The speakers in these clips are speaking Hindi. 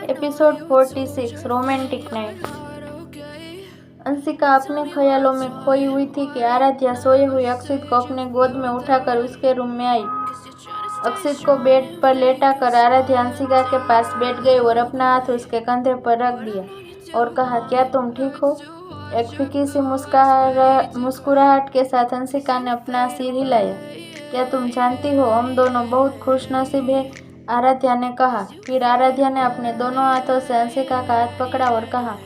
Episode 46 romantic night. अंशिका अपने ख्यालों में खोई हुई थी कि आराध्या सोए हुए अक्षित को अपने गोद में उठाकर उसके रूम में आई। अक्षित को बेड पर लेटाकर आराध्या अंशिका के पास बैठ गई और अपना हाथ उसके कंधे पर रख दिया और कहा, क्या तुम ठीक हो? एक फीकी सी मुस्कुराहट के साथ अंशिका ने अपना सिर हिलाया। क्या तुम जानती हो, हम दोनों बहुत खुशनसीब हैं, आराध्या ने कहा। फिर आराध्या ने अपने दोनों हाथों से अंशिका का हाथ पकड़ा और कहा,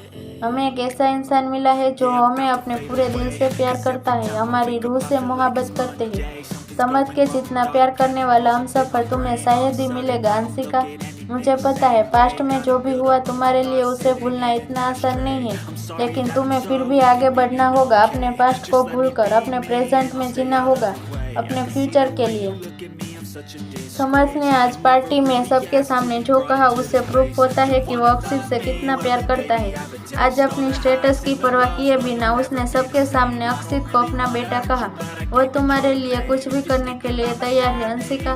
हमें एक ऐसा इंसान मिला है जो हमें अपने पूरे दिल से प्यार करता है, हमारी रूह से मोहब्बत करते हैं। समझ के जितना प्यार करने वाला हमसफर तुम्हें शायद ही मिलेगा अंशिका। मुझे पता है पास्ट में जो भी हुआ तुम्हारे लिए उसे भूलना इतना आसान नहीं है, लेकिन तुम्हें फिर भी आगे बढ़ना होगा। अपने पास्ट को भूलकर अपने प्रेजेंट में जीना होगा, अपने फ्यूचर के लिए। समर्थ ने आज पार्टी में सबके सामने जो कहा उससे प्रूफ होता है कि वो अक्षित से कितना प्यार करता है। आज अपनी स्टेटस की परवाह किए बिना उसने सबके सामने अक्षित को अपना बेटा कहा। वो तुम्हारे लिए कुछ भी करने के लिए तैयार है अंशिका।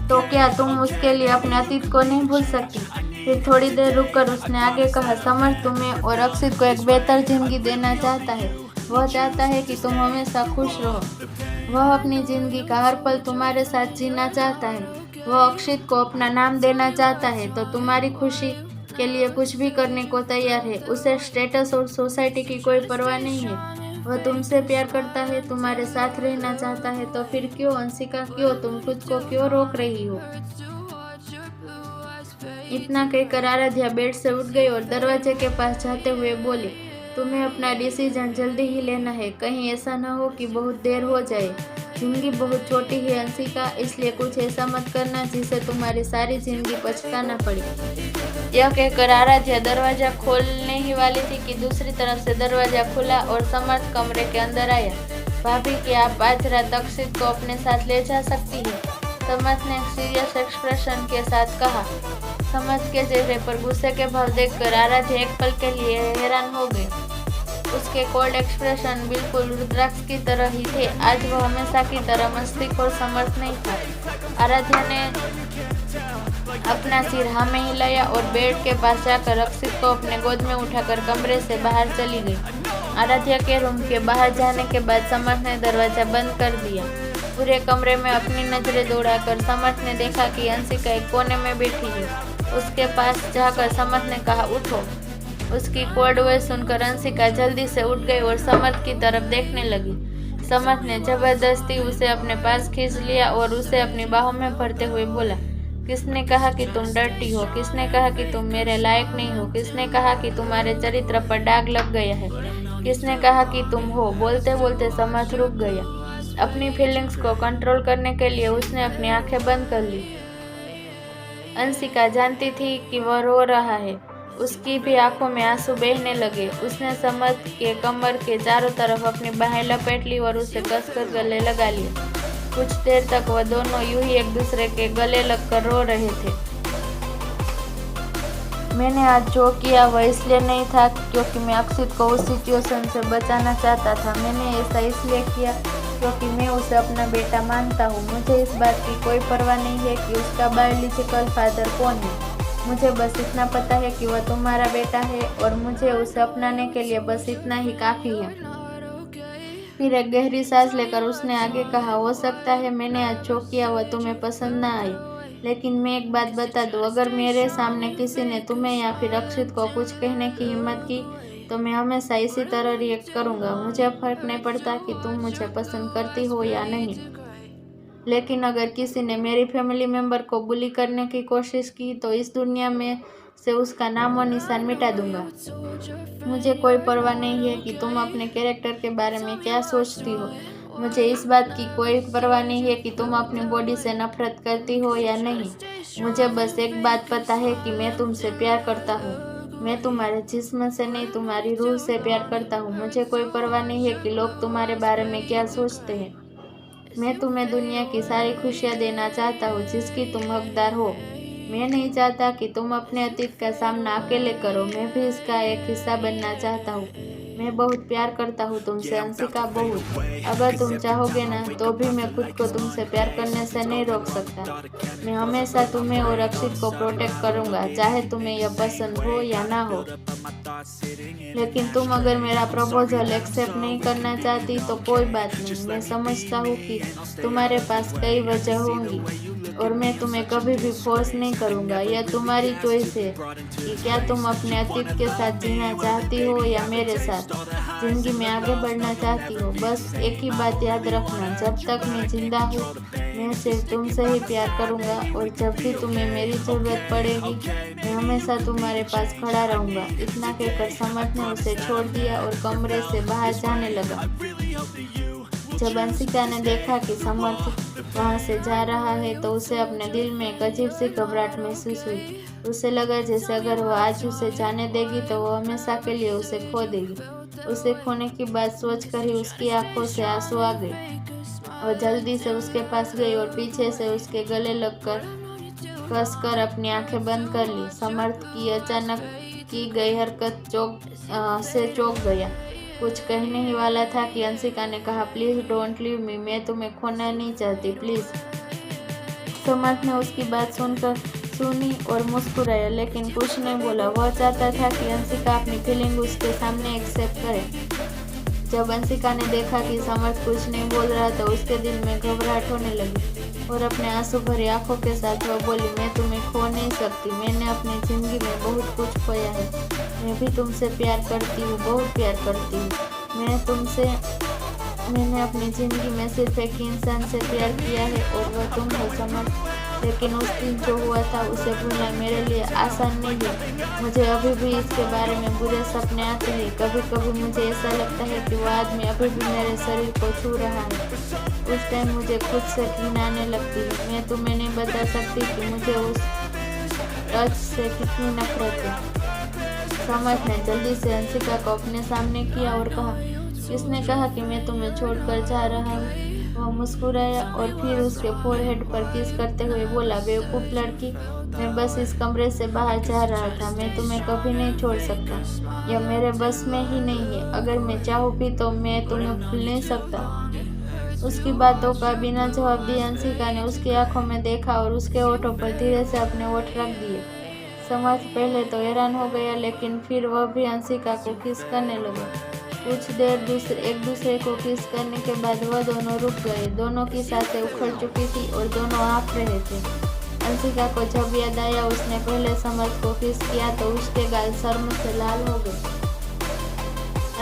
तो क्या तुम उसके लिए अपने अतीत को नहीं भूल सकती? फिर थोड़ी देर रुककर उसने आगे कहा, समर्थ तुम्हें और अक्षित को एक बेहतर जिंदगी देना चाहता है। वह चाहता है कि तुम हमेशा खुश रहो। वह अपनी जिंदगी का हर पल तुम्हारे साथ जीना चाहता है। वह अक्षित को अपना नाम देना चाहता है, तो तुम्हारी खुशी के लिए कुछ भी करने को तैयार है। उसे स्टेटस और सोसाइटी की कोई परवाह नहीं है। वह तुमसे प्यार करता है, तुम्हारे साथ रहना चाहता है। तो फिर क्यों अंशिका, क्यों तुम खुद को क्यों रोक रही हो? इतना कहकर आराध्या बेड से उठ गई और दरवाजे के पास जाते हुए बोली, तुम्हें अपना डिसीजन जल्दी ही लेना है, कहीं ऐसा ना हो कि बहुत देर हो जाए। जिंदगी बहुत छोटी है अंशिका, इसलिए कुछ ऐसा मत करना जिसे तुम्हारी सारी जिंदगी पछताना पड़े। यह कहकर आराध्या दरवाजा खोलने ही वाली थी कि दूसरी तरफ से दरवाजा खुला और समर्थ कमरे के अंदर आया। भाभी, क्या आप आज रात अक्षित को अपने साथ ले जा सकती है? समर्थ ने सीरियस एक्सप्रेशन के साथ कहा। समर्थ के चेहरे पर गुस्से के भाव देखकर आराध्या एक पल के लिए हैरान हो गई। उसके कोल्ड एक्सप्रेशन बिल्कुल रुद्राक्ष की तरह ही थे। आज वह हमेशा की तरह मस्तिष्क और समर्थ नहीं था। आराध्या ने अपना सिर हाँ में हिलाया और बेड के पास जाकर अक्षित को अपने गोद में उठाकर कमरे से बाहर चली गई। आराध्या के रूम के बाहर जाने के बाद समर्थ ने दरवाजा बंद कर दिया। पूरे कमरे में अपनी नजरें दौड़ाकर समर्थ ने देखा कि अंशिका एक कोने में बैठी है। उसके पास जाकर समर्थ ने कहा, उठो। उसकी कोल्ड वॉइस सुनकर अंशिका जल्दी से उठ गई और समर्थ की तरफ देखने लगी। समर्थ ने जबरदस्ती उसे अपने पास खींच लिया और उसे अपनी बाहों में भरते हुए बोला, किसने कहा कि तुम डरती हो? किसने कहा कि तुम मेरे लायक नहीं हो? किसने कहा कि तुम्हारे चरित्र पर दाग लग गया है? किसने कहा कि तुम हो? बोलते बोलते समर्थ रुक गया। अपनी फीलिंग्स को कंट्रोल करने के लिए उसने अपनी आंखें बंद कर ली। अंशिका जानती थी कि वह रो रहा है। उसकी भी आंखों में आंसू बहने लगे। उसने समर्थ के कमर के चारों तरफ अपनी बाहें लपेट ली और उसे कसकर गले लगा लिया। कुछ देर तक वह दोनों यूं ही एक दूसरे के गले लगकर रो रहे थे। मैंने आज जो किया वह इसलिए नहीं था क्योंकि मैं अक्षित को उस सिचुएशन से बचाना चाहता था। मैंने ऐसा इसलिए किया क्योंकि मैं उसे अपना बेटा मानता हूँ। मुझे इस बात की कोई परवाह नहीं है कि उसका बायोलॉजिकल फादर कौन है। मुझे बस इतना पता है कि वह तुम्हारा बेटा है और मुझे उसे अपनाने के लिए बस इतना ही काफ़ी है। फिर एक गहरी सांस लेकर उसने आगे कहा, हो सकता है मैंने आज जो किया वह तुम्हें पसंद ना आए, लेकिन मैं एक बात बता दूं, अगर मेरे सामने किसी ने तुम्हें या फिर अक्षित को कुछ कहने की हिम्मत की तो मैं हमेशा इसी तरह रिएक्ट करूंगा। मुझे फर्क नहीं पड़ता कि तुम मुझे पसंद करती हो या नहीं, लेकिन अगर किसी ने मेरी फैमिली मेम्बर को बुली करने की कोशिश की तो इस दुनिया में से उसका नाम और निशान मिटा दूंगा। मुझे कोई परवाह नहीं है कि तुम अपने कैरेक्टर के बारे में क्या सोचती हो। मुझे इस बात की कोई परवाह नहीं है कि तुम अपनी बॉडी से नफरत करती हो या नहीं। मुझे बस एक बात पता है कि मैं तुमसे प्यार करता हूँ। मैं तुम्हारे जिस्म से नहीं, तुम्हारी रूह से प्यार करता हूँ। मुझे कोई परवाह नहीं है कि लोग तुम्हारे बारे में क्या सोचते हैं। मैं तुम्हें दुनिया की सारी खुशियाँ देना चाहता हूँ जिसकी तुम हकदार हो। मैं नहीं चाहता कि तुम अपने अतीत का सामना अकेले करो। मैं भी इसका एक हिस्सा बनना चाहता हूँ। मैं बहुत प्यार करता हूँ तुमसे अंशिका, बहुत। अगर तुम चाहोगे ना तो भी मैं खुद को तुमसे प्यार करने से नहीं रोक सकता। मैं हमेशा तुम्हें और अक्षित को प्रोटेक्ट करूँगा, चाहे तुम्हें यह पसंद हो या ना हो। लेकिन तुम अगर मेरा प्रपोजल एक्सेप्ट नहीं करना चाहती तो कोई बात नहीं। मैं समझता हूँ कि तुम्हारे पास कई वजह होंगी और मैं तुम्हें कभी भी फोर्स नहीं करूँगा। यह तुम्हारी चॉइस है कि क्या तुम अपने अतीत के साथ जीना चाहती हो या मेरे साथ जिंदगी में आगे बढ़ना चाहती हो। बस एक ही बात याद रखना, जब तक मैं जिंदा हूँ मैं सिर्फ तुमसे ही प्यार करूँगा और जब भी तुम्हें मेरी ज़रूरत पड़ेगी मैं हमेशा तुम्हारे पास खड़ा रहूँगा। इतना कहकर समर्थ ने उसे छोड़ दिया और कमरे से बाहर जाने लगा। जब अंशिका ने देखा कि समर्थ वहाँ से जा रहा है तो उसे अपने दिल में एक अजीब सी घबराहट महसूस हुई। उसे लगा जैसे अगर वो आज उसे जाने देगी तो वो हमेशा के लिए उसे खो देगी। उसे खोने की बात सोचकर ही उसकी आंखों से आंसू आ गए। वो जल्दी से उसके पास गई और पीछे से उसके गले लगकर कसकर अपनी आंखें बंद कर ली। समर्थ की अचानक की गई हरकत चौंक गया। कुछ कहने ही वाला था कि अंशिका ने कहा, प्लीज़ डोंट लीव मी, मैं तुम्हें खोना नहीं चाहती, प्लीज़। समर्थ ने उसकी बात सुनी और मुस्कुराया, लेकिन कुछ नहीं बोला। वह चाहता था कि अंशिका अपनी फीलिंग उसके सामने एक्सेप्ट करे। जब अंशिका ने देखा कि समर्थ कुछ नहीं बोल रहा तो उसके दिल में घबराहट होने लगी और अपने आंसू भरी आंखों के साथ वह बोली, मैं तुम्हें खो नहीं सकती। मैंने अपनी ज़िंदगी में बहुत कुछ खोया है। मैं भी तुमसे प्यार करती हूँ, बहुत प्यार करती हूँ। मैंने अपनी ज़िंदगी में सिर्फ एक इंसान से प्यार किया है और वह तुम हो समर्थ। लेकिन उस दिन जो हुआ था उसे भूलना मेरे लिए आसान नहीं है। मुझे अभी भी इसके बारे में बुरे सपने आते हैं। कभी कभी मुझे ऐसा लगता है कि वो आदमी अभी भी मेरे शरीर को छू रहा है। उस टाइम मुझे खुद से घृणा आने लगती है। मैं तुम्हें नहीं बता सकती कि मुझे उस टच से कितनी नफरत है। समर्थ ने जल्दी से अंशिका को अपने सामने किया और कहा, किसने कहा कि मैं तुम्हें छोड़कर जा रहा हूँ? वह मुस्कुराया और फिर उसके फोरहेड पर किस करते हुए बोला, बेवकूफ़ लड़की, मैं बस इस कमरे से बाहर जा रहा था। मैं तुम्हें कभी नहीं छोड़ सकता। यह मेरे बस में ही नहीं है। अगर मैं चाहूँ भी तो मैं तुम्हें भूल नहीं सकता। उसकी बातों का बिना जवाब दिए अंशिका ने उसकी आंखों में देखा और उसके होठों पर धीरे से अपने होठ रख दिए। समर्थ पहले तो हैरान हो गया, लेकिन फिर वह भी अंशिका को किस करने लगा। कुछ देर एक दूसरे को किस करने के बाद वह दोनों रुक गए। दोनों की सांसें उखड़ चुकी थी और दोनों हाँफ रहे थे। अंशिका को जब याद आया उसने पहले समर्थ को किस किया तो उसके गाल शर्म से लाल हो गए।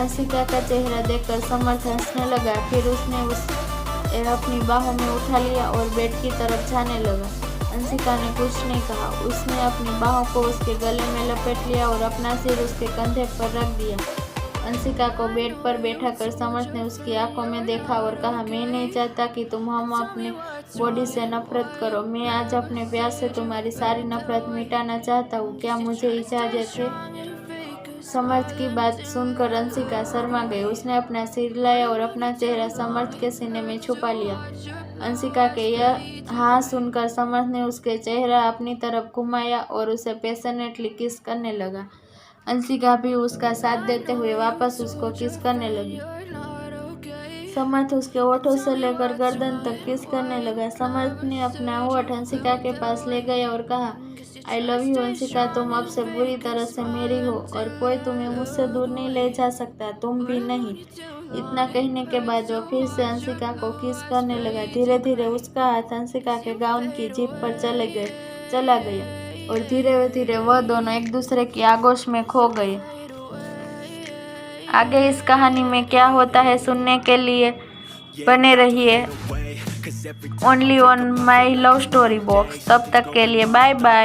अंशिका का चेहरा देखकर समर्थ हंसने लगा। फिर उसने उसे अपनी बाहों में उठा लिया और बेड की तरफ जाने लगा। अंशिका ने कुछ नहीं कहा। उसने अपनी बाहों को उसके गले में लपेट लिया और अपना सिर उसके कंधे पर रख दिया। अंशिका को बेड पर बैठा कर समर्थ ने उसकी आंखों में देखा और कहा, मैं नहीं चाहता कि तुम हम अपने बॉडी से नफरत करो। मैं आज अपने प्यार से तुम्हारी सारी नफरत मिटाना चाहता हूँ। क्या मुझे इजाज़त है? समर्थ की बात सुनकर अंशिका शर्मा गई। उसने अपना सिर हिलाया और अपना चेहरा समर्थ के सीने में छुपा लिया। अंशिका के यह हाँ सुनकर समर्थ ने उसके चेहरा अपनी तरफ घुमाया और उसे पैशनेटली किस करने लगा। अंशिका भी उसका साथ देते हुए वापस उसको किस करने लगी। समर्थ उसके होठों से लेकर गर्दन तक किस करने लगा। समर्थ ने अपना होठ अंशिका के पास ले गया और कहा, आई लव यू अंशिका, तुम अब से बुरी तरह से मेरी हो और कोई तुम्हें मुझसे दूर नहीं ले जा सकता, तुम भी नहीं। इतना कहने के बाद वो फिर से अंशिका को किस करने लगा। धीरे धीरे उसका हाथ अंशिका के गाउन की जिप पर चला गया और धीरे धीरे वह दोनों एक दूसरे की आगोश में खो गए। आगे इस कहानी में क्या होता है सुनने के लिए बने रहिए only on my love story box. तब तक के लिए बाय बाय।